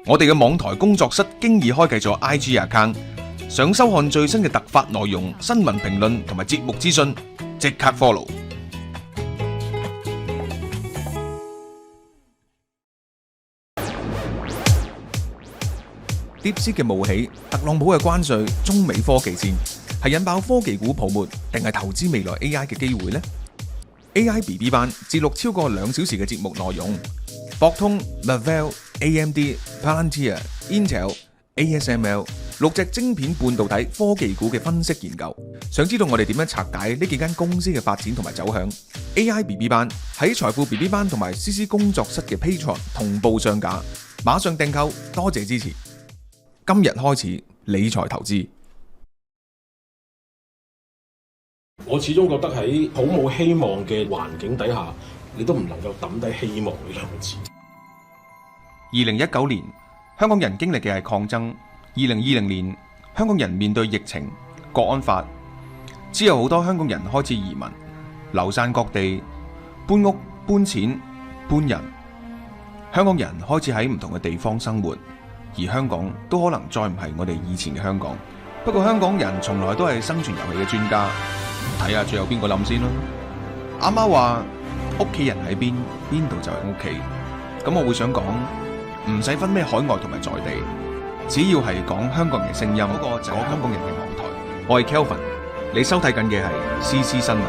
我哋嘅網台工作室經已開啟咗 IG account， 想收看最新嘅突發內容、新聞評論同埋節目資訊，即刻 follow。DeepSeek 嘅冒起，特朗普嘅關稅，中美科技戰，係引爆科技股泡沫，定係投資未來 AI 嘅機會呢？ AI BB 班節錄超過2小時嘅節目內容，博通、Marvell、AMD、Palantir、Intel、ASML 6隻晶片半導體科技股嘅分析研究。想知道我哋點樣拆解呢幾間公司嘅發展同埋走向 ？AI BB 班喺財富 BB 班同埋 CC 工作室嘅 Patreon 同步上架，馬上訂購，多謝支持！今日開始理財投資。我始終覺得喺好冇希望嘅環境底下，你都唔能夠抌低希望呢兩個字。2019年，香港人經歷嘅係抗爭；2020年，香港人面對疫情、國安法，之後好多香港人開始移民，流散各地，搬屋、搬錢、搬人。香港人開始喺唔同嘅地方生活。而香港都可能再唔係我哋以前嘅香港，不過香港人從來都係生存遊戲嘅專家，睇下最後邊個冧先咯。阿媽話屋企人喺邊，邊度就係屋企。咁我會想講，唔使分咩海外同埋在地，只要係講香港人嘅聲音，嗰個就係香港人嘅網台。我係 Kelvin， 你收睇緊嘅係 CC 新聞。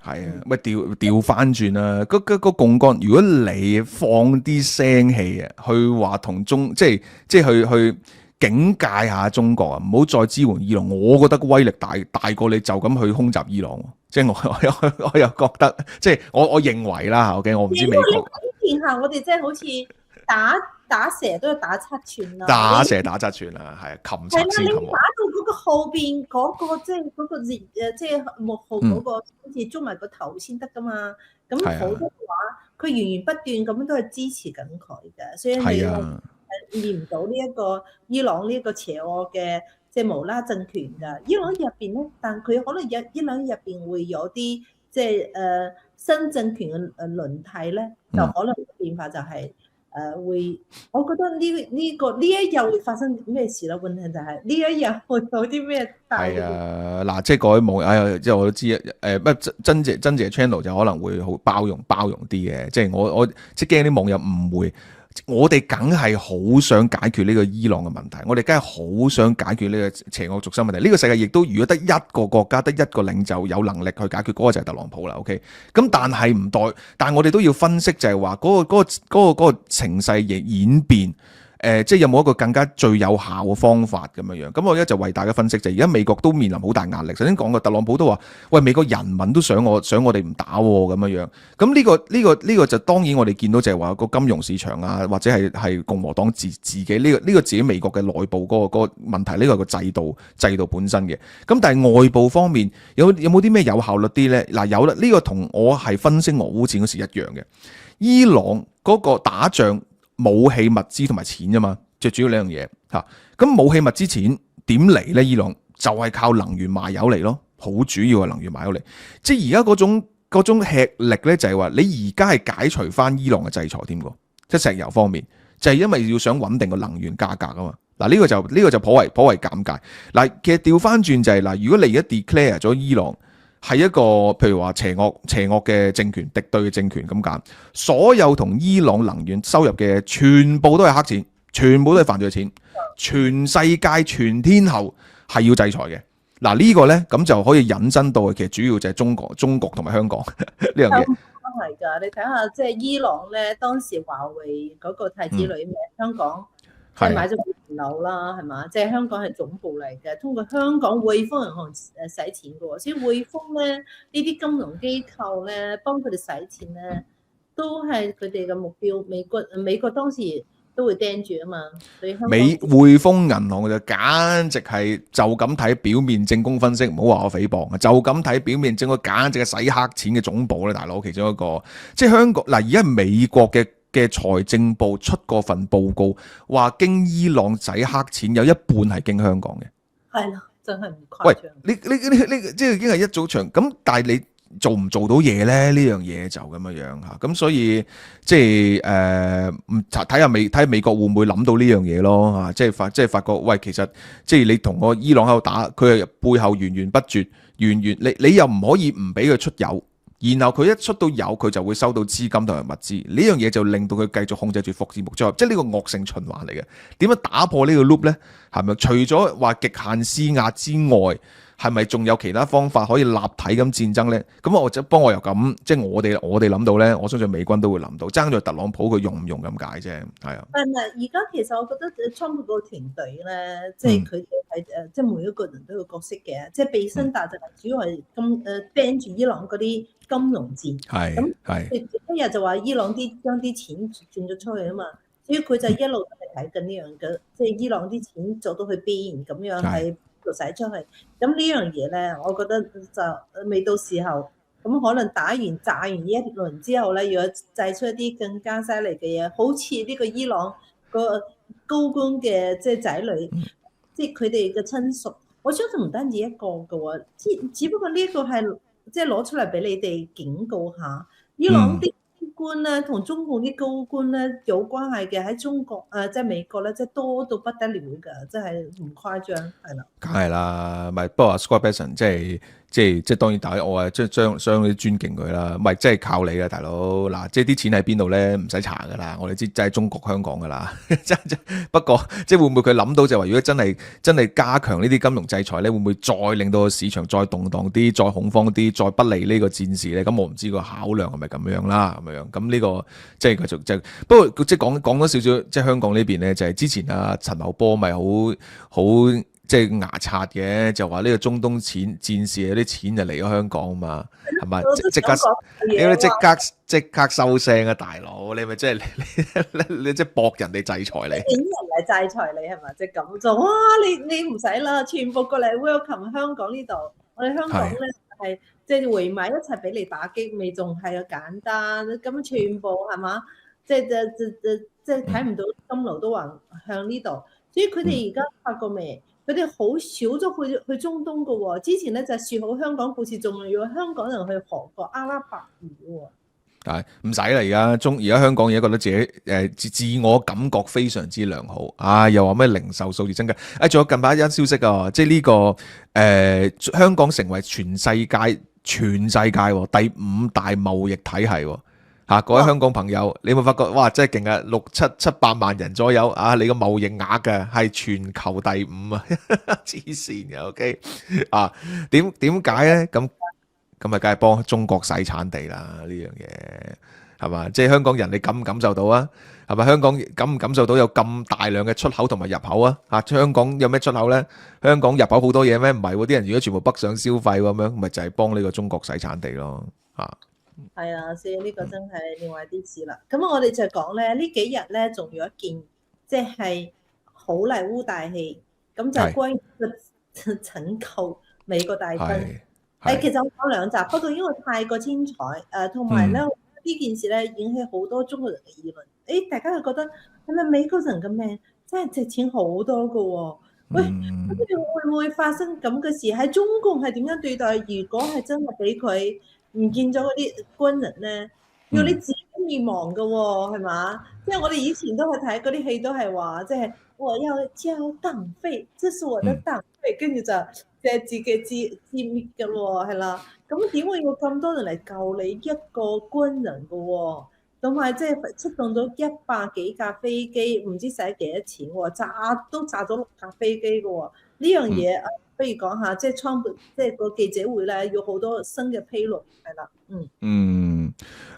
係啊，咪調翻轉啦！個槓桿，如果你放啲聲氣啊，去話同即係去警戒下中國啊，唔好再支援伊朗。我覺得個威力大過你就咁去空襲伊朗。即係我又覺得，即係我認為啦。OK， 我唔知美國。你下我哋即係好似打蛇都要打7寸啦，打蛇打7寸啦，係啊，擒賊先擒王。你打到嗰個後邊嗰個即係嗰個即係幕後嗰個，好似捉埋個頭先得噶嘛。咁好多嘅話，佢源源不斷咁樣都係支持緊佢嘅，所以你見唔到呢一個伊朗呢一個邪惡嘅即係無啦政權㗎。伊朗入邊咧，但佢可能伊朗入邊會有啲即係新政權嘅輪替咧，就可能變化就係。會，我覺得呢一日會發生咩事啦？問題就係呢一日會有啲咩？係啊，嗱，即係各位網友，即係我都知乜真姐 channel 就可能會好包容啲嘅，即係我即係驚啲網友誤會。我哋梗係好想解決呢個伊朗嘅問題，我哋梗係好想解決呢個邪惡軸心問題。呢個世界亦都如果得一個國家，得一個領袖有能力去解決，嗰個就係特朗普啦。OK， 咁但係我哋都要分析就係話嗰個情勢嘅演變。即係有冇一個更加最有效嘅方法咁樣樣？咁我而家就為大家分析就係而家美國都面臨好大壓力。首先講過特朗普都話：喂，美國人民都想我哋唔打咁樣樣。咁呢個就當然我哋見到就係話個金融市場啊，或者係共和黨自己呢個自己美國嘅內部嗰個問題，呢個係個制度本身嘅。咁但係外部方面有冇啲咩有效率啲咧？嗱，有啦，呢個同我係分析俄烏戰嗰時一樣嘅。伊朗嗰個打仗。武器、物資同埋錢啫嘛，最主要兩樣嘢嚇。咁武器、物資、錢點嚟咧？伊朗就係靠能源賣油嚟咯，好主要係能源賣油嚟。即係而家嗰種吃力咧，就係話你而家係解除翻伊朗嘅制裁添喎，即係石油方面，就係因為要想穩定個能源價格啊嘛。嗱，呢個就頗為尷尬。嗱，其實調翻轉就係嗱，如果你而家 declare 咗伊朗係一個譬如話邪惡嘅政權、敵對嘅政權咁講，所有同伊朗能源收入嘅全部都係黑錢，全部都係犯罪錢，全世界全天候係要制裁嘅。嗱，呢個咧咁就可以引申到其實主要就係中國同埋香港呢樣嘢。都係㗎，你睇下即係伊朗咧，當時華為嗰個太子女咩香港。係買咗樓啦，係嘛？即係香港係總部嚟嘅，通過香港匯豐銀行使錢嘅喎，所以匯豐咧呢啲金融機構咧幫佢哋使錢咧，都係佢哋嘅目標。美國當時都會盯住啊嘛。所以匯豐銀行就簡直係就咁睇表面證供分析，唔好話我誹謗啊！就咁睇表面證據，簡直係洗黑錢嘅總部咧，大佬其中一個。即係香港嗱，而家係美國嘅嘅財政部出過份報告，話經伊朗洗黑錢有一半係經香港嘅。係啦，真係唔喂，誇張。呢即係已經係一早長咁，但係你做唔做到嘢咧？呢樣嘢就咁樣嚇，咁所以即係睇下美國會唔會諗到呢樣嘢咯嚇，即係發覺喂，其實即係你同個伊朗喺度打，佢係背後源源不絕，你又唔可以唔俾佢出油。然後佢一出到油，佢就會收到資金同埋物資，呢樣嘢就令到佢繼續控制住福斯木材，即係呢個惡性循環嚟嘅。點樣打破呢個 loop 呢？係咪除咗話極限施壓之外，係咪仲有其他方法可以立體咁戰爭呢？咁我就幫我又咁，即係我哋諗到呢，我相信美軍都會諗到，爭在特朗普佢用唔用咁解啫，係啊。但係而家其實我覺得川普個團隊咧，即係佢哋係即係每一個人都有角色嘅，即係備辛達就係主要係ban 住伊朗嗰啲金融戰，咁一日就話伊朗將啲錢轉咗出去啊嘛，所以佢就一路都係睇緊呢樣嘅，即係伊朗啲錢做到去邊咁樣係使出去，咁呢樣嘢咧，我覺得就未到時候。咁可能打完炸完呢一輪之後咧，如果製出一啲更加犀利嘅嘢，好似呢個伊朗個高官嘅即係仔女，即係佢哋嘅親屬，我相信唔單止一個嘅喎，只不過呢一個係即係攞出嚟俾你哋警告下，伊朗啲官咧同中共啲高官咧有關係嘅喺中國即係美國咧，即係多到不得了㗎，真係唔誇張，係啦。梗係啦，咪不過 Scott Bessent 即係當然大家我係即係相當尊敬佢啦，唔係即係靠你啊大佬嗱，即係啲錢喺邊度咧唔使查噶啦，我哋知即係中國香港噶啦，不過即係會唔會佢諗到就話如果真係加強呢啲金融制裁咧，會唔會再令到個市場再動盪啲、再恐慌啲、再不利呢個戰事咧？咁我唔知個考量係咪咁樣啦，咁樣咁呢個即係繼續就不過即係講多少少即係香港呢邊咧，就係之前陳茂波咪好。即係牙刷嘅，就話呢個中東戰事有啲錢就嚟咗香港嘛，係咪？即刻收聲啊，大佬！你咪即係你即係搏人哋制裁你，揾人嚟制裁你係咪？即係咁做哇！你唔使啦，全部過嚟 welcome 香港呢度，我哋香港咧係即係圍埋一齊俾你打擊，未仲係簡單咁全部係嘛？即係睇唔到金流都話向呢度，所以佢哋而家發覺未？佢哋好少咗去中東嘅喎，之前咧就係説好香港故事，仲要香港人去韓國阿拉伯語喎。係唔使啦，而家香港而家覺得自己自我感覺非常之良好啊！又話咩零售數字增加，仲有近排一消息啊，即係呢個香港成為全世界第5大貿易體系。各位香港朋友，你有冇發覺哇，真係勁啊！600-700萬人左右啊，你個貿易額嘅係全球第5啊，黐線嘅 OK 啊？點解咧？咁咪梗係幫中國洗產地啦！呢樣嘢係嘛？即係香港人，你感唔感受到啊？係咪香港感唔感受到有咁大量嘅出口同埋入口啊？香港有咩出口咧？香港入口好多嘢咩？唔係喎，啲人如果全部北上消費咁樣，咪就係幫呢個中國洗產地咯係啊，所以呢個真係另外啲事啦。咁我哋就講咧，呢幾日咧仲有一件即係好萊塢大戲，咁就係關於個拯救美國大軍。其實我講2集，不過因為太過精彩，同埋咧呢件事咧引起好多中國人嘅議論。大家就覺得係咪美國人嘅命真係值錢好多㗎喎？喂，咁佢會唔會發生咁嘅事？喺中共係點樣對待？如果係真係俾佢唔見咗嗰啲軍人咧，要你自己滅亡嘅喎，係嘛？即係我哋以前都係睇嗰啲戲，都係話，即係我要交黨費，這是我的黨費，跟住就即係自己自滅嘅喎，係啦。咁點會有咁多人嚟救你一個軍人嘅喎？同埋即係出動咗100幾架飛機，唔知使幾多錢喎？炸咗6架飛機嘅喎，呢樣嘢不如講下，即係即係個記者會咧，有好多新嘅披露，係啦，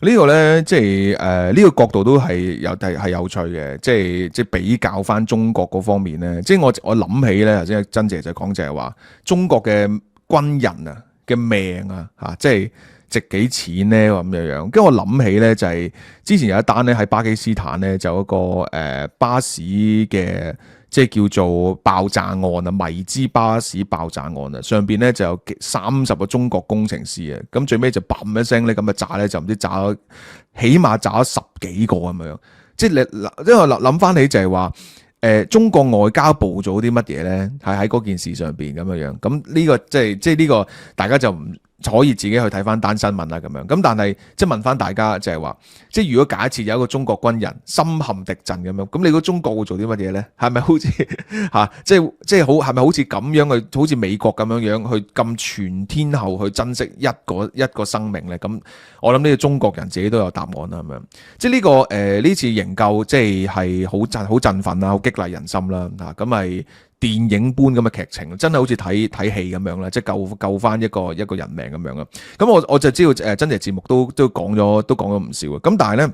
呢個咧，即係呢個角度都係有趣嘅，即係比較翻中國嗰方面咧，即係我諗起咧，頭先珍姐就講就係話中國嘅軍人啊嘅命啊，即值幾錢咧咁樣。跟住我諗起咧就係之前有一單咧喺巴基斯坦咧就有一個巴士嘅即係叫做爆炸案啊，迷之巴士爆炸案啊，上邊咧就有30個中國工程師啊，咁最尾就砰一聲咧咁嘅炸咧就唔知炸咗起碼炸咗10幾個咁樣。即係你因為諗翻起就係話。中國外交部做啲乜嘢咧？係喺嗰件事上邊咁樣樣，咁呢個即係呢個大家就唔可以自己去睇翻單新聞啦咁樣。咁但係即係問翻大家就係話，即係如果假設有一個中國軍人深陷敵陣咁樣，咁你個中國會做啲乜嘢咧？係咪好似嚇？即係好係咪好似咁樣去，好似美國咁樣樣去咁全天候去珍惜一個生命咧？咁我諗呢個中國人自己都有答案啦咁樣。即係呢個呢次營救即係好振奮啦，好激勵人心啦嚇。咁係電影般咁嘅劇情，真係好似睇戲咁樣啦，即係救翻一個人命咁樣啦。咁我就知道真係節目都講咗唔少嘅。咁但係咧。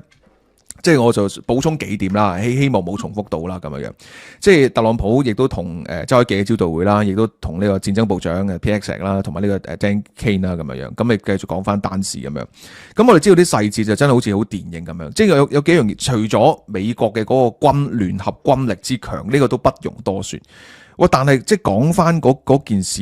即係我就補充幾點啦，希望冇重複到啦咁樣。即係特朗普亦都同周凱記嘅招待會啦，亦都同呢個戰爭部長嘅 PX 啦，同埋呢個Dan Kane 啦咁樣。咁你繼續講翻單事咁樣。咁我哋知道啲細節就真係好似好電影咁樣。即係有幾樣嘢，除咗美國嘅嗰個聯合軍力之強，呢個都不容多說。但係即係講翻嗰件事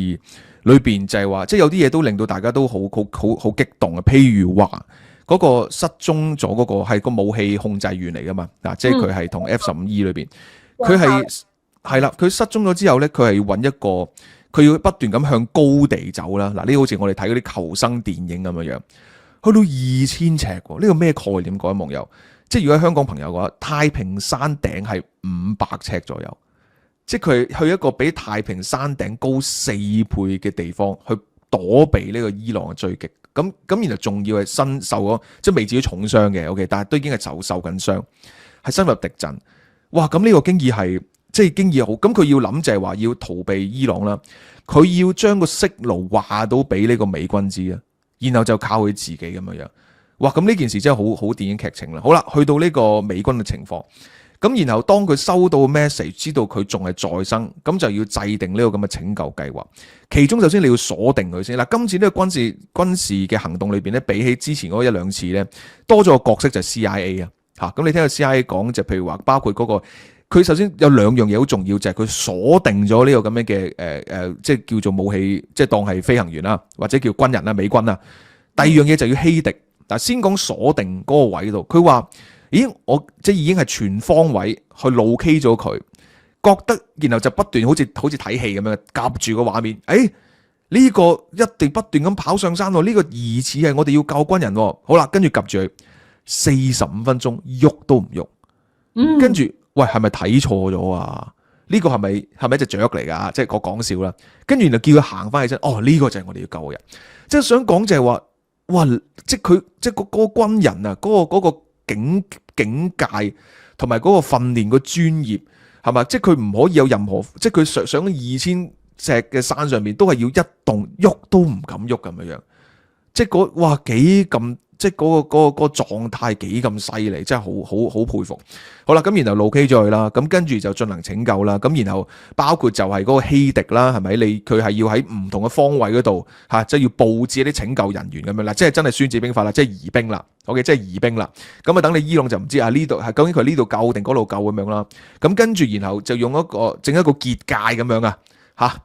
裏邊就係話，即係有啲嘢都令到大家都好激動啊。譬如話。嗰個失蹤咗嗰個係個武器控制員嚟噶嘛？嗱，即係佢係同 F-15E 裏邊，佢係啦，佢失蹤咗之後咧，佢係要揾一個，佢要不斷咁向高地走啦。嗱，呢好似我哋睇嗰啲求生電影咁樣樣，去到2000尺喎，呢個咩概念？各位網友，即係如果香港朋友嘅話，太平山頂係500尺左右，即係佢去一個比太平山頂高4倍嘅地方去躲避呢個伊朗嘅追擊。咁然後仲要係身受咗，即係未至於重傷嘅，OK，但係都已經係受緊傷，係深入敵陣。哇！咁呢個經已係即係經已好，咁佢要諗就係話要逃避伊朗啦，佢要將個息路話到俾呢個美軍知啊，然後就靠佢自己咁樣樣。哇！咁呢件事真係好電影劇情啦。好啦，去到呢個美軍嘅情況。咁然後當佢收到 message，知道佢仲係在生，咁就要制定呢個咁嘅拯救計劃。其中首先你要鎖定佢先。嗱，今次呢個軍事嘅行動裏邊咧，比起之前嗰1-2次咧，多咗個角色就係 CIA 啊。嚇，咁你聽到 CIA 講就譬如話，包括嗰個佢首先有2樣嘢好重要，就係佢鎖定咗呢個咁樣嘅即係叫做武器，即係當係飛行員啦，或者叫軍人啦，美軍啦。第二樣嘢就要欺敵。但先講鎖定嗰個位度，佢話。咦，我即係已經係全方位去locate咗佢，覺得然後就不斷好似睇戲咁樣夾住個畫面。呢個一定不斷咁跑上山喎，呢個疑似係我哋要救軍人喎。好啦，跟住夾住佢45分鐘，喐都唔喐。跟住喂，係咪睇錯咗啊？呢個係咪一隻雀嚟㗎？即係我講笑啦。跟住然後叫佢行翻起身，呢個就係我哋要救嘅人。即係想講就係話，哇！即係佢即係嗰個軍人啊，嗰個境界同埋嗰個訓練個專業係嘛？即係佢唔可以有任何，即係佢上2000尺嘅山上面都係要一動喐都唔敢喐咁樣樣。即係哇幾咁，即係嗰個狀態幾咁犀利，真係好佩服。好啦，咁然後locate咗佢啦，咁跟住就進行拯救啦。咁然後包括就係嗰個欺敵啦，係咪？佢係要喺唔同嘅方位嗰度嚇，即係要佈置一啲拯救人員咁樣啦，即係真係孫子兵法啦，即係疑兵啦。OK， 即係疑兵啦。咁啊，等你伊朗就唔知啊呢度係究竟佢呢度救定嗰度救咁樣啦。咁跟住然後就用整一個結界咁樣啊。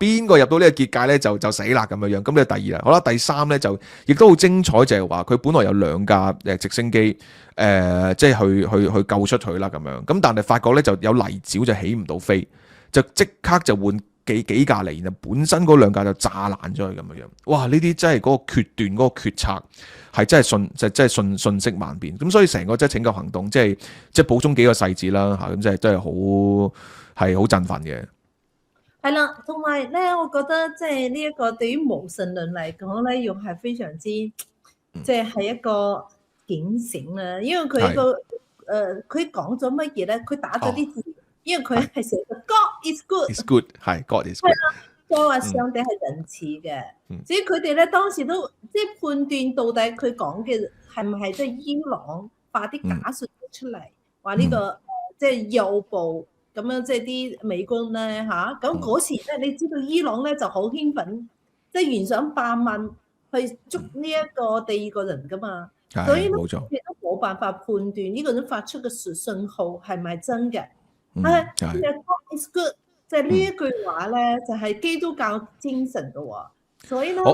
邊個入到呢個結界咧就死啦咁樣樣，咁呢第2啦，好啦，第3咧就亦都好精彩，就係話佢本來有2架直升機即係去救出佢啦咁樣，咁但係發覺咧就有泥沼就起唔到飛，就即刻就換幾架嚟，然後本身嗰2架就炸爛咗佢咁樣樣。哇！呢啲真係嗰個決斷嗰個決策係真係瞬息萬變，咁所以成個即係拯救行動即係補充幾個細節啦嚇，咁即係真係好振奮嘅。係啦，同埋咧，我覺得即係呢一個對於無神論嚟講咧，又係非常之即係一個警醒啦。因為佢佢講咗乜嘢咧？佢打咗啲字，因為佢係寫咗 God is good，is good 係 God is good， 佢話上帝係仁慈嘅。至於佢哋咧，當時都即係判斷到底佢講嘅係唔係即係伊朗發啲假訊息出嚟，話呢個即係誘捕。咁樣即係啲美軍咧嚇，咁嗰時咧，你知道伊朗咧就好興奮，即係懸賞8萬去捉呢一個第二個人噶嘛，係所以咧冇錯，你都冇辦法判斷呢個人發出嘅信號係咪真嘅。係God is good，就係呢一句話咧，就係基督教精神嘅喎。所以咧，好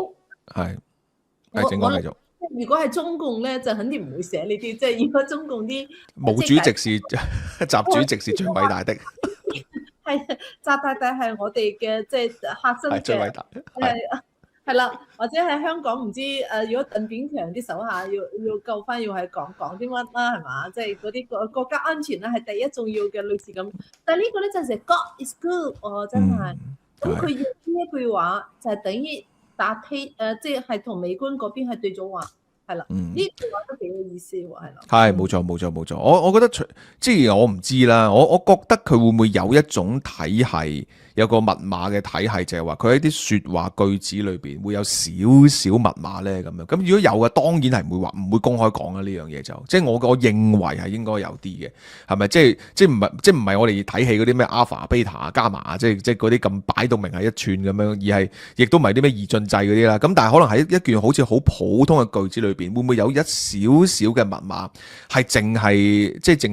係請講繼續。如果係中共咧，就肯定唔會寫呢啲。即係如果中共啲毛主席是習主席是最偉大的，係習太太係我哋嘅即係核心嘅，係最偉大，係啦，或者喺香港唔知如果鄧炳強啲手下要救翻，要係講啲乜啦，係嘛？即係嗰啲國家安全咧係第一重要嘅，類似咁。但係呢個咧就係 God is good，真係。咁佢用呢一句話就係等於打即係同美軍嗰邊係對咗話。係啦，呢句話都幾有意思喎，係咯。係冇錯，我覺得即係我唔知啦，我覺得佢會唔會有一種體系，有個密碼嘅體系，就係話佢喺啲説話句子裏邊會有少少密碼咧咁樣。咁如果有嘅，當然係唔會公開講啦。呢樣嘢就即係我認為係應該有啲嘅，係咪？即係唔係我哋睇戲嗰啲咩 alpha、beta、伽馬，即係嗰啲咁擺到明係一串咁樣，而係亦都唔係啲咩二進制嗰啲啦。咁但係可能喺一段好似好普通嘅句子裏邊，會唔會有一少少嘅密碼係淨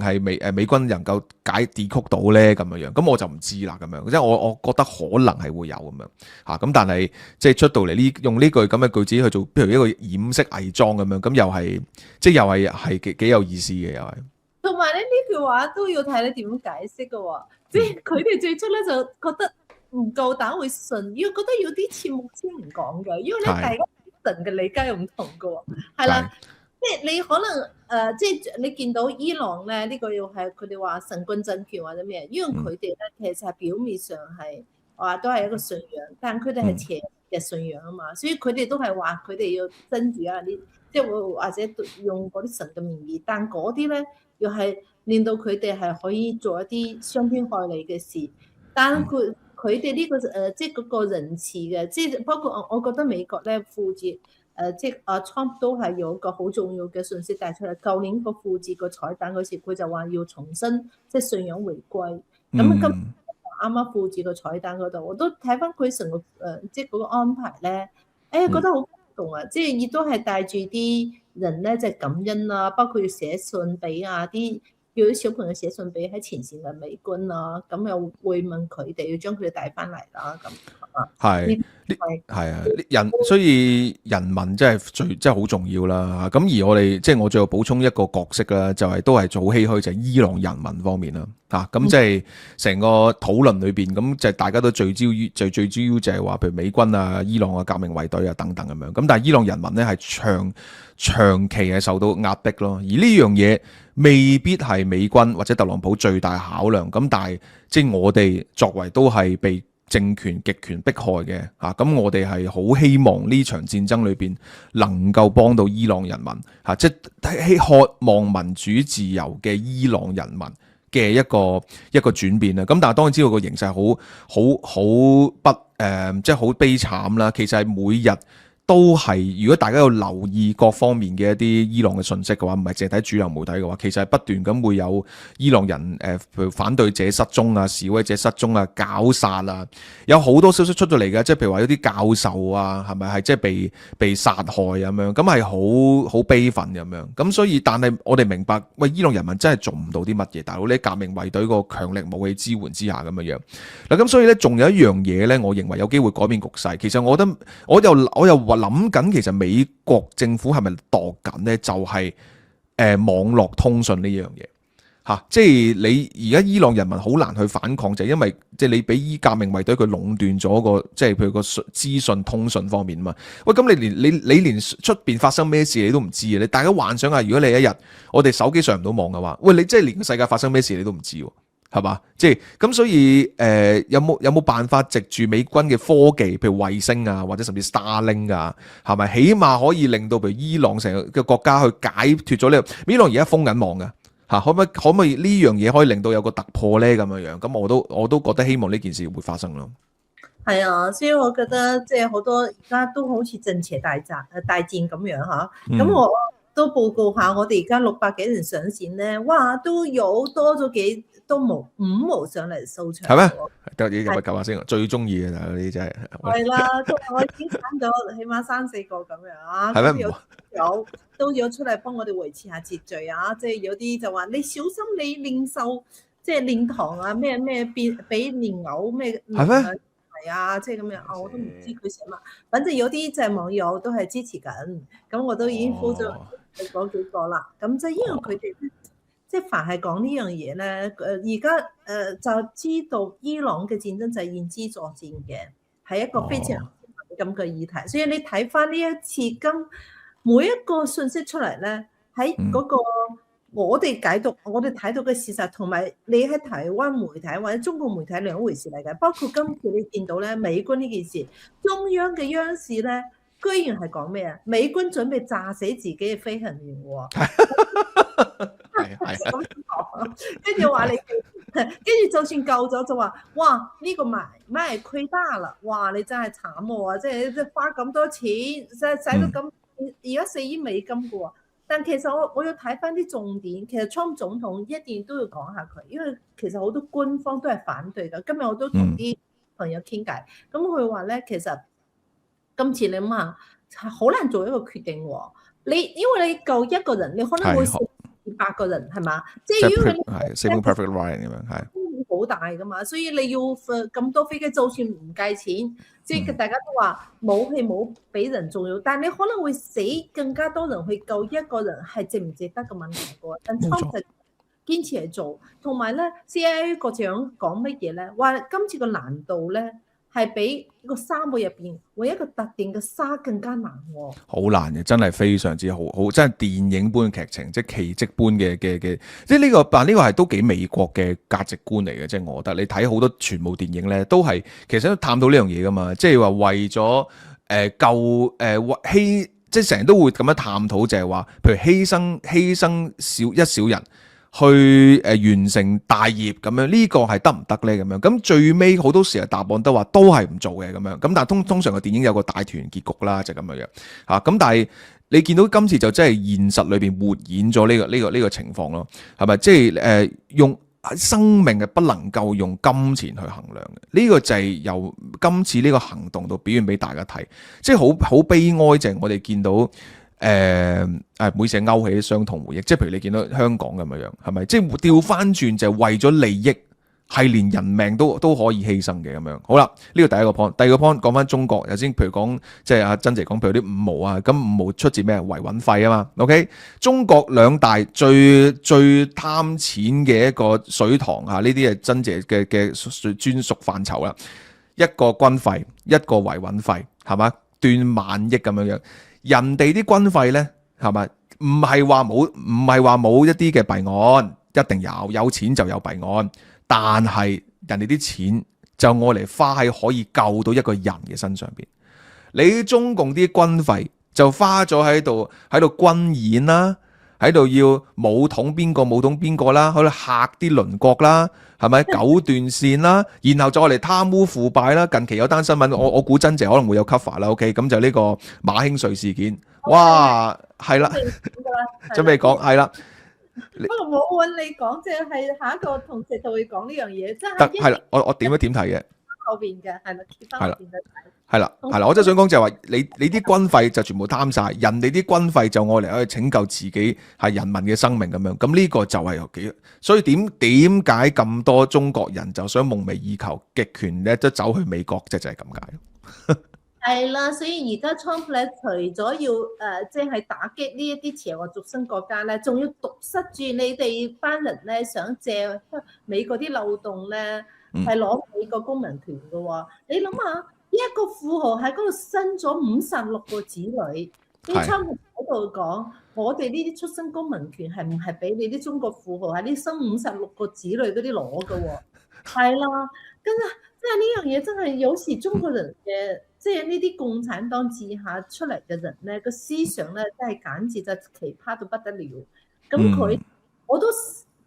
係美軍能夠decode到咧咁樣？咁我就唔知啦咁樣，即係我覺得可能係會有咁樣嚇。咁但係即係出到嚟用呢句咁嘅句子去做，譬如一個掩飾偽裝咁樣，咁又係幾有意思嘅又係。同埋咧呢句話都要睇你點解釋嘅喎，即係佢哋最初咧就覺得唔夠膽會信，要覺得有啲似牧師唔講嘅，因為咧大家神嘅理解又唔同嘅喎，係啦，即係你可能即係你見到伊朗咧呢個要係佢哋話神棍政權或者咩，因為佢哋咧其實係表面上係話都係一個信仰，但佢哋係邪嘅信仰啊嘛，所以佢哋都係話佢哋要真住啊啲，即係或者用嗰啲神嘅名義，但嗰啲咧又係令到佢哋係可以做一啲傷天害理嘅事，但佢哋呢個即係嗰個仁慈嘅，即係包括我覺得美國咧副節即係Trump 都係有一個好重要嘅信息帶出嚟。舊年個副節個彩蛋嗰時，佢就話要重新即係信仰回歸。咁啱啱副節個彩蛋嗰度，我都睇翻佢成個即係嗰個安排咧，覺得好感動啊！即係亦都係帶住啲人咧，即係感恩啊，包括要寫信俾啲叫啲小朋友寫信俾喺前線嘅美軍啊，咁又會問佢哋要將佢哋帶翻嚟啦，咁所以人民真係好重要啦。咁而我哋即係我最後補充一個角色啦，就係都係做唏噓就係伊朗人民方面啦。咁即係成個討論裏邊，咁就大家都最主要就係話，譬如美軍啊、伊朗嘅革命衛隊啊等等咁樣。咁但係伊朗人民咧係長期係受到壓迫咯，而呢樣嘢未必係美軍或者特朗普最大考量。咁但係即係我哋作為都係被政權極權迫害嘅咁我哋係好希望呢場戰爭裏邊能夠幫到伊朗人民即係渴望民主自由嘅伊朗人民嘅一個轉變啦。咁但係當然知道個形勢即係好悲慘啦。其實係每日都係，如果大家要留意各方面嘅一啲伊朗嘅信息嘅話，唔係淨係睇主流媒體嘅話，其實係不斷咁會有伊朗人譬如反對者失蹤啊、示威者失蹤啊、絞殺啊，有好多消息出咗嚟嘅，即係譬如話有啲教授啊，係咪係即係被殺害咁樣，咁係好悲憤咁樣。咁所以，但係我哋明白，喂，伊朗人民真係做唔到啲乜嘢，大佬，你革命衛隊個強力武器支援之下咁樣嗱，咁所以咧，仲有一樣嘢咧，我認為有機會改變局勢。其實我覺得，我又諗緊，其實美國政府係咪度緊呢？就係網絡通訊呢樣嘢即係你而家伊朗人民好難去反抗，就係因為即係你俾革命衛隊佢壟斷咗個即係譬如個資訊通訊方面嘛。喂，咁你連出邊發生咩事你都唔知啊！你大家幻想下，如果你一日我哋手機上唔到網嘅話，喂，你即係連個世界發生咩事你都唔知喎。係嘛？即係咁，所以有冇辦法藉住美軍嘅科技，譬如衛星啊，或者甚至 Starlink 啊，係咪？起碼可以令到譬如伊朗成個國家去解脫咗呢個。伊朗而家封緊網㗎可唔可以呢樣嘢可以令到有個突破咧？咁樣咁我都覺得希望呢件事會發生咯。係啊，所以我覺得即係好多而家都好似陣邪大戰咁樣嚇。咁我都報告下，我哋而家600幾人上線咧，哇，都有多咗都冇5毛上嚟掃場係咩？喎。得嘢入去救下先，最中意嘅大佬呢啲真係。係啦，即係我已經揀咗起碼3-4個咁樣啊，係咩？咁都有出嚟幫我哋維持下秩序啊，即係有啲就話你小心你練壽，即係練堂啊咩變俾蓮藕咩係咩？係啊，即係咁樣啊，我都唔知佢寫乜，反正有啲就係網友都係支持緊，咁我都已經敷咗嗰幾個啦，咁即係因為佢哋即係凡係講呢樣嘢咧，而家就知道伊朗嘅戰爭就係認知作戰嘅，係一個非常敏感嘅議題，所以你睇翻呢一次每一個信息出嚟咧，喺嗰個我哋解讀、我哋睇到嘅事實，同埋你喺台灣媒體或者中國媒體兩回事嚟嘅。包括今次你見到咧美軍呢件事，中央嘅央視咧，居然係講咩啊？美軍準備炸死自己嘅飛行員喎。係咁講，跟住話你，跟住就算救咗就話，哇呢個賣虧大啦，哇你真係慘喎，即係花咁多錢，使到咁而家4億美金嘅喎。但其實我要睇翻啲重點，其實川普總統一定都要講下佢，因為其實好多官方都係反對㗎。今日我都同啲朋友傾偈，咁佢話咧，其實今次你諗下，好難做一個決定喎。因為你救一個人，你可能會8個人係嘛？即係如果你係 saving perfect line 咁樣係好大噶嘛，所以你要咁多飛機，就算唔計錢，即係大家都話武器冇比人重要，但係你可能會死更加多人去救一個人，係值唔值得嘅問題嘅。但 Trump 就堅持嚟做，同埋咧 CIA 個長講乜嘢咧？話今次個難度咧係比個沙漠入邊每一個特定嘅沙更加難喎。好難嘅，真係非常之好，真係電影般嘅劇情，即係奇蹟般嘅，即係呢個，但呢個係都幾美國嘅價值觀嚟嘅，即係我覺得你睇好多全部電影咧，都係其實都探討呢樣嘢噶嘛，即係話為咗即係成日都會咁樣探討，就係話，譬如犧牲一小人。去完成大業咁樣，呢個係得唔得咧？咁樣咁最尾好多時候答案都話都係唔做嘅咁樣。咁但係通常個電影有個大團結局啦，就咁樣嚇。咁但係你見到今次就真係現實裏邊活演咗呢個情況咯，係咪？即係用生命係不能夠用金錢去衡量嘅。呢個就係由今次呢個行動度表現俾大家睇，即係好悲哀就係我哋見到。每次勾起啲傷痛回憶，即係譬如你見到香港咁樣，係咪？即係調翻轉就係為咗利益，係連人命都可以犧牲嘅咁樣。好啦，呢個第一個 point，第二個 point 講翻中國，頭先譬如講，即係阿珍姐講，譬如啲5毛啊，咁5毛出自咩？維穩費啊嘛。OK， 中國兩大最貪錢嘅一個水塘啊，呢啲係珍姐嘅專屬範疇啦。一個軍費，一個維穩費，係嘛？斷萬億咁樣樣。人哋啲軍費咧，係咪？唔係話冇一啲嘅弊案，一定有錢就有弊案。但係人哋啲錢就愛嚟花喺可以救到一個人嘅身上邊。你中共啲軍費就花咗喺度軍演啦，喺度要武統邊個啦，喺度嚇啲鄰國啦，係咪？九段線啦，然後再嚟貪污腐敗啦。近期有單新聞，我估珍姐可能會有 cover 啦。OK， 咁就呢個馬興瑞事件，哇，係啦，準備講係啦。不過冇揾你講，即係下一個同事就會講呢樣嘢，即係係啦，我點睇嘅？後邊嘅係啦，貼翻後邊嘅係啦，我真係想講就係話，你啲軍費就全部貪晒，人哋啲軍費就愛嚟去拯救自己係人民嘅生命咁樣，咁呢個就係有幾，所以點解咁多中國人就想夢寐以求極權咧，都走去美國，就係咁解。係啦，所以而家 Trump 咧，除咗要即係打擊呢一啲邪惡軸心國家咧，仲要堵塞住你哋班人咧，想借美國啲漏洞咧，係攞美國公民權嘅喎。你諗下，一個富豪喺嗰度生咗56個子女，你 Trump 喺度講，我哋呢啲出生公民權係唔係俾你啲中國富豪喺呢生56個子女嗰啲攞嘅喎？係啦，跟住即係呢樣嘢真係有時中國人嘅。即係呢啲共產黨治下出嚟嘅人咧，個思想咧真係簡直就奇葩到不得了。咁我都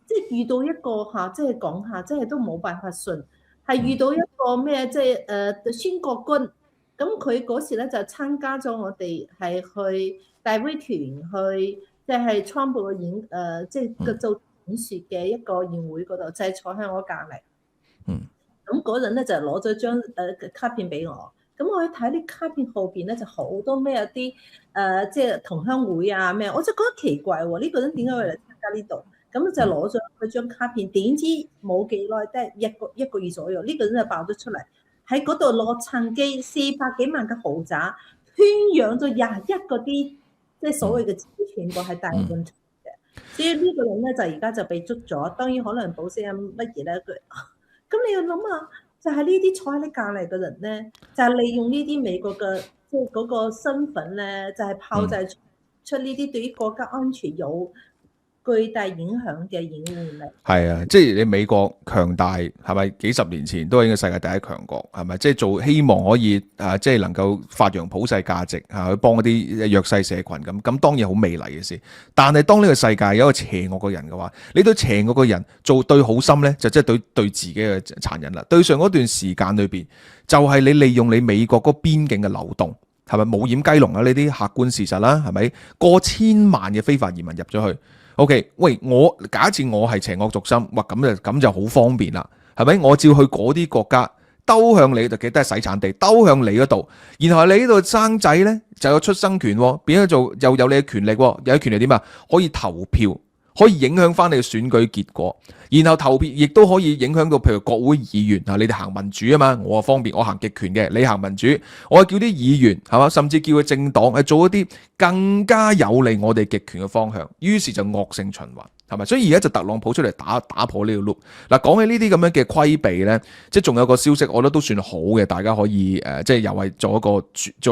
即係遇到一個即係講下，即係都冇辦法信，係遇到一個咩即係孫國軍。咁佢嗰時咧就參加咗我哋係去大會團去，即係川普嘅即係個做演說嘅一個宴會嗰度，就係坐喺我隔離。嗯。咁嗰陣咧就攞咗張卡片俾我。咁我去睇啲卡片後邊咧就好多咩有啲即係同鄉會啊咩，我就覺得奇怪喎，呢個人點解會嚟參加呢度？咁就攞咗佢張卡片，點知冇幾耐，即係一個月左右，呢個人就爆咗出嚟，喺嗰度洛杉磯400幾萬嘅豪宅，圈養咗21個啲即係所謂嘅子，全部係大運嘅。所以呢個人咧就而家就被捉咗，當然可能保釋啊乜嘢咧佢。咁你要諗下，就係呢啲坐喺你隔離嘅人咧，就係利用呢啲美國嘅即係嗰個身份咧，就係炮製出呢啲對於國家安全有巨大影響嘅演員嚟。係啊，即係你美國強大係咪？幾十年前都係應該世界第一強國係咪？即係做希望可以即係能夠發揚普世價值去幫一啲弱勢社群咁當然好美麗嘅事。但係當呢個世界有一個邪惡嘅人嘅話，你對邪惡嘅人做對好心呢，就即係對自己嘅殘忍啦。對上嗰段時間裏邊，就係你利用你美國嗰邊境嘅流動，係咪冇掩雞籠啊？呢啲客觀事實啦，係咪過千萬嘅非法移民入咗去？OK， 喂，假設我係邪惡軸心，哇，咁就好方便啦，係咪？我照去嗰啲國家兜向你，就記得係洗產地，兜向你嗰度，然後你呢度生仔呢，就有出生權，變咗做又有你嘅權力，有權利點啊？可以投票，可以影響翻你嘅選舉結果，然後投票亦都可以影響到譬如國會議員啊，你哋行民主啊嘛，我方便，我行極權嘅，你行民主，我叫啲議員係嘛，甚至叫佢政黨係做一啲更加有利我哋極權嘅方向，於是就惡性循環。係咪？所以而家就特朗普出嚟打破呢個 loop。嗱，講起呢啲咁樣嘅規避咧，即係仲有個消息，我覺得都算好嘅，大家可以即係又係做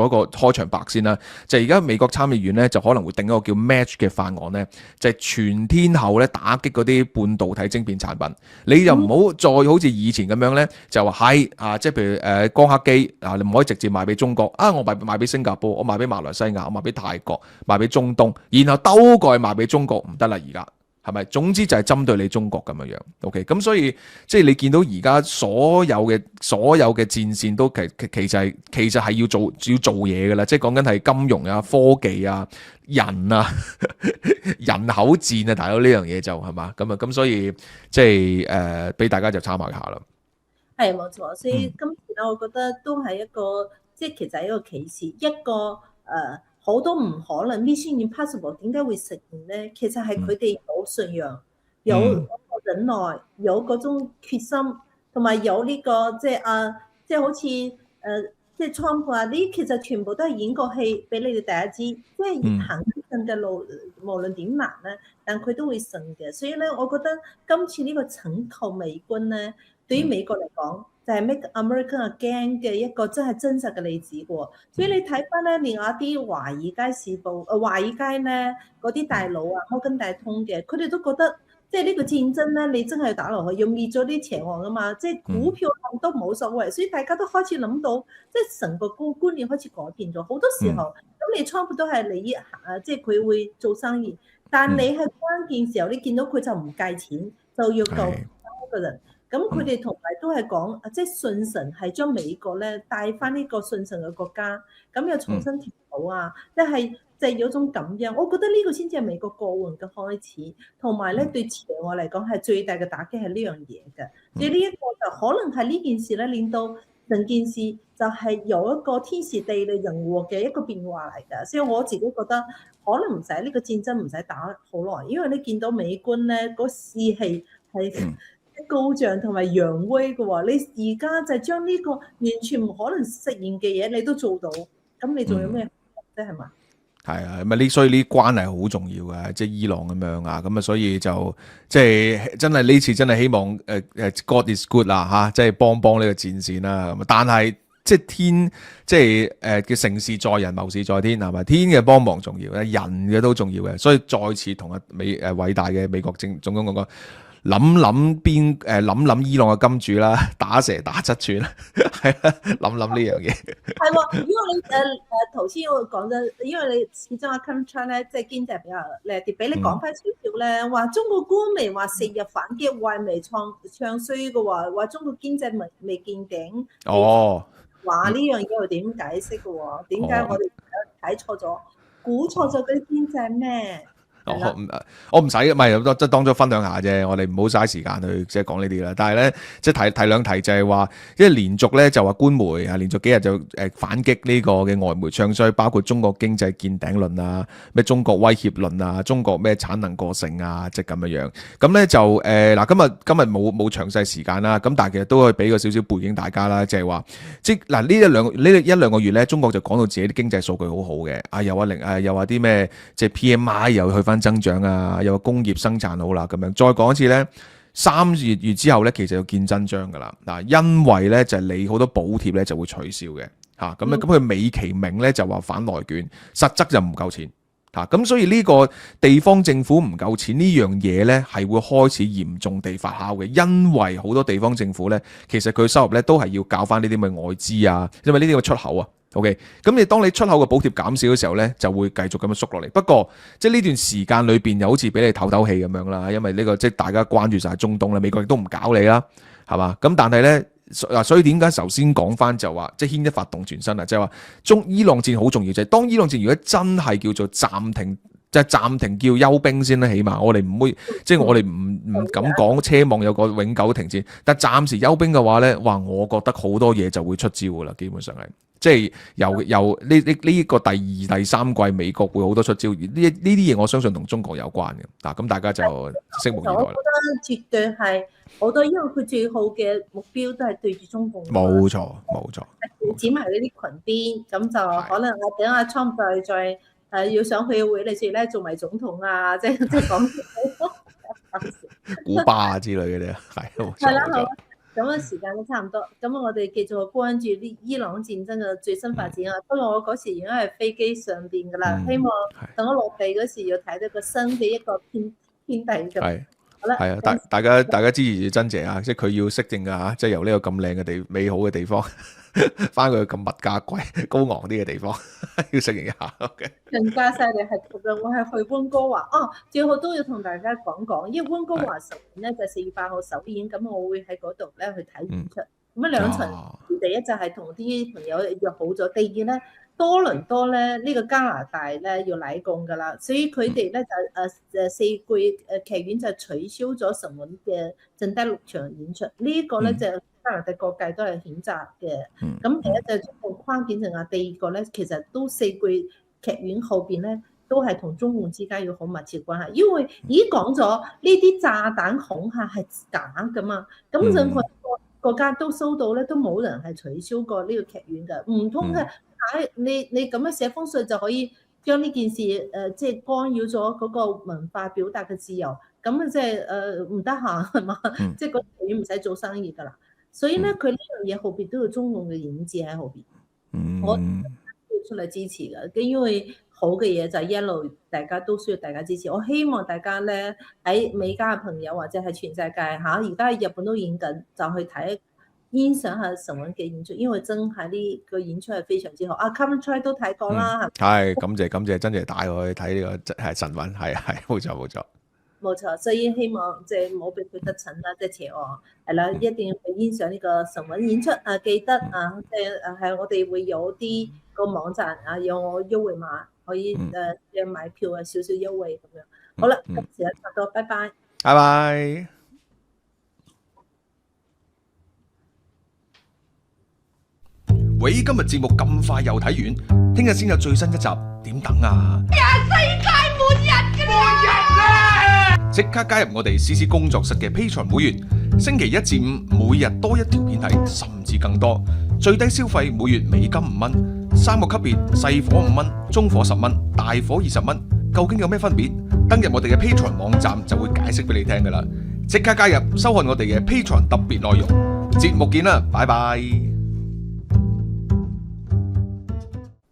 一個開場白先啦。就係而家美國參議院咧，就可能會定一個叫 Match 嘅法案咧，就係全天候咧打擊嗰啲半導體晶片產品。你就唔好再好似以前咁樣咧，就話係即係譬如光刻機你唔可以直接賣俾中國我賣俾新加坡，我賣俾馬來西亞，我賣俾泰國，賣俾中東，然後兜過去賣俾中國唔得啦，而家。係咪？總之就係針對你中國咁樣樣，OK？咁所以即係你見到而家所有嘅戰線都其實係要做嘢㗎啦，即係講緊係金融啊、科技啊、人啊、人口戰啊，大佬呢樣嘢就係嘛？咁所以即係俾大家就參考一下啦。係冇錯，所以今次咧，我覺得都係一個即係其實係一個啟示，一個好多唔可能 Mission Impossible 點解會實現咧？其實係佢哋有信仰，有忍耐，有嗰種決心，同埋有呢個即係好似即係 Trump 啊，呢其實全部都係演個戲俾你哋大家知，即係行信嘅路，無論點難咧，但佢都會信嘅。所以咧，我覺得今次呢個拯救美軍咧，對於美國嚟講，就係 Make America Again 嘅一個真係真實嘅例子喎。所以你睇翻咧，連啲華爾街時報、華爾街咧嗰啲大佬啊，摩根大通嘅，佢哋都覺得即係呢個戰爭咧，你真係打落去，要滅咗啲邪惡噶嘛。即係股票都冇所謂，所以大家都開始諗到，即係成個觀念開始改變咗。好多時候，咁你 Trump 都係利益即係佢會做生意，但你係關鍵時候，你見到佢就唔計錢，就要救一個人。咁佢哋同埋都係講，即係信神係將美國咧帶翻呢個信神嘅國家，咁又重新填補啊，即係有種咁樣。我覺得呢個先至係美國過換嘅開始，同埋咧對邪惡嚟講係最大嘅打擊係呢樣嘢嘅。所以呢一個就可能係呢件事咧，令到成件事就係有一個天時地利人和嘅一個變化嚟㗎。所以我自己覺得可能唔使呢個戰爭唔使打好耐，因為你見到美軍咧嗰士氣係高漲同埋揚威嘅喎，你而家就將呢個完全唔可能實現嘅嘢，你都做到，咁你仲有咩啫？係嘛？係啊，咁所以呢關係好重要嘅，即係伊朗咁樣啊，咁所以就即係真係呢次真係希望God is good 啦嚇，即係幫呢個戰線啦。咁但係即係天，即係叫成事在人，謀事在天係咪？天嘅幫忙重要，人嘅都重要嘅，所以再次同偉大嘅美國總統講講。諗伊朗嘅金主啦，打蛇打七寸啦，係啦，諗呢樣嘢。係喎，因為你頭先我講咗，因為你始終阿 Trump 咧，即係經濟比較叻啲，俾你講翻少少咧，話中國官媒話四日反擊，為未唱衰嘅喎，話中國經濟未見頂。哦，話呢樣嘢又點解釋嘅喎？點解我哋睇錯咗，估錯咗嗰啲經濟咩？我唔使，唔係即係當咗分享下啫。我哋唔好嘥時間去即係講呢啲啦。但係咧，即係提兩提就係話，因為連續咧就話官媒啊，連續幾日就反擊呢個嘅外媒唱衰，包括中國經濟見頂論啊，咩中國威脅論啊，中國咩產能過剩啊，即係咁樣樣。咁咧就嗱，今日冇詳細時間啦。咁但係其實都可以俾個少少背景大家啦，就係話即嗱呢一兩個月咧，中國就講到自己啲經濟數據好好嘅，又話啲咩即係 PMI 又去翻增長啊，又話工業生產好啦咁樣。再講一次咧，3月之後咧，其實要見真章噶啦嗱，因為咧就係你好多補貼咧就會取消嘅嚇，咁佢美其名咧就話反內卷，實質就唔夠錢。咁所以呢個地方政府唔夠錢呢樣嘢呢，係會開始嚴重地發酵嘅，因為好多地方政府呢，其實佢收入呢都係要搞翻呢啲咁嘅外資啊，因為呢啲嘅出口啊 ，OK， 咁當你出口嘅補貼減少嘅時候呢，就會繼續咁樣縮落嚟。不過即係呢段時間裏邊又好似俾你唞唞氣咁樣啦，因為呢個即係大家關注晒中東啦，美國亦都唔搞你啦，係嘛？咁但係呢。所以點解首先講翻就話，即係牽一發動全身啊！即係話伊朗戰好重要，就係當伊朗戰如果真係叫做暫停，即係暫停叫休兵先啦，起碼我哋唔會，即係我哋唔敢講奢望有個永久停戰，但係暫時休兵嘅話咧，哇！我覺得好多嘢就會出招噶啦，基本上係。即係由呢個第二、第三季美國會好多出招，呢啲嘢我相信同中國有關嘅。嗱，咁大家就拭目以待啦。我覺得絕對係好多，因為佢最好嘅目標都係對住中共。冇錯。剪埋嗰啲裙邊，咁就可能我等阿 Trump 再要上去會嚟説咧，做埋總統啊，即係講古巴之類嘅啫，係啦。咁嘅時間都差唔多，咁我哋繼續關注啲伊朗戰爭嘅最新發展啊！不過我嗰時已經係飛機上邊噶啦，希望等我落地嗰時要睇到個新嘅一個天地咁。好啦，係啊，大家支持珍姐啊，即係佢要適應啊，即係由呢個咁靚嘅美好嘅地方，翻去咁物價貴、高昂啲嘅地方，要適應一下。OK。更加犀利係我係去溫哥華最好都要同大家講，因為溫哥華首演咧就4月8號首演，咁我會喺嗰度咧去睇演出。咁兩場，第一就係同啲朋友約好咗，第二咧多倫多咧呢個加拿大咧要禮共噶啦，所以佢哋咧就4季劇院就取消咗岑允嘅剩低6場演出，呢個咧就加拿大各界都係譴責嘅。咁第一就中共跨境鎮壓，第二個咧其實都4季劇院後邊咧都係同中共之間要好密切關係，因為已經講咗呢啲炸彈恐嚇係假噶嘛，咁任何國家都收到咧，都冇人係取消過呢個劇院嘅，唔通嘅你咁樣寫封信就可以將呢件事即係干擾咗嗰個文化表達嘅自由，咁即係唔得閒係嘛？即係個劇院唔使做生意噶啦，所以咧佢呢樣嘢後邊都有中共嘅影子喺後邊，我要出嚟支持嘅，因為好嘅嘢就係一路大家都需要大家支持。我希望大家咧喺美加嘅朋友或者係全世界而家喺日本都演緊，就去睇欣賞下岑允嘅演出，因為真係呢個演出係非常之好。Common Try 都睇過啦，係感謝珍姐帶我去睇呢個係岑允，係冇錯，所以希望即係唔好俾佢得逞啦，即係邪惡係啦，一定要去欣賞呢個岑允演出記得即係係我哋會有啲個網站有我優惠碼可以買票少少優惠咁樣。好啦，今次就差唔多，拜拜。拜拜。喂，今日節目咁快又睇完，聽日先有最新一集，點等啊？世界末日㗎啦！即刻加入我哋 CC 工作室嘅 Patreon 會員，星期1至5每日多一條片睇，甚至更多。最低消費每月美金5蚊，3個級別，細火5蚊，中火10蚊，大火20蚊。究竟有咩分別？登入我哋嘅 Patreon 網站就會解釋俾你聽噶啦。即刻加入，收看我哋嘅 Patreon 特別內容。節目見啦，拜拜。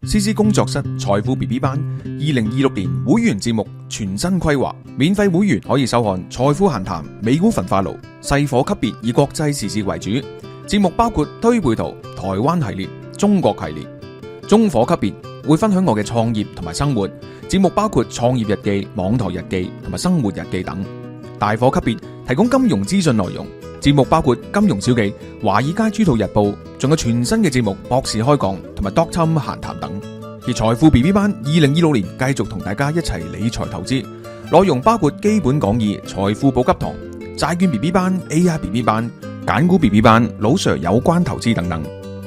CC 工作室財富 BB 班2026年會員節目全新規劃，免費會員可以收看財富閒談、美股焚化爐、細火級別以國際時事為主，節目包括推背圖、台灣系列、中國系列。中火級別會分享我嘅創業同埋生活，節目包括創業日記、網台日記同埋生活日記等。大火級別提供金融資訊內容，節目包括金融小記、華爾街豬肚日報，仲有全新嘅節目博士開講同埋 Doctor 閒談等。而財富 BB 班2026年繼續同大家一齊理財投資，內容包括基本講義、財富補給堂、債券 BB 班、AI BB 班、揀股 BB 班、老 Sir 有關投資等等。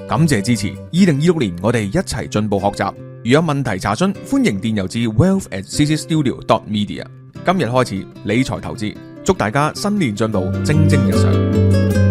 感謝支持，2026年我哋一齊進步學習。如有問題查詢，歡迎電郵至 wealth@ccstudio.media。今日開始理財投資，祝大家新年進步，蒸蒸日上。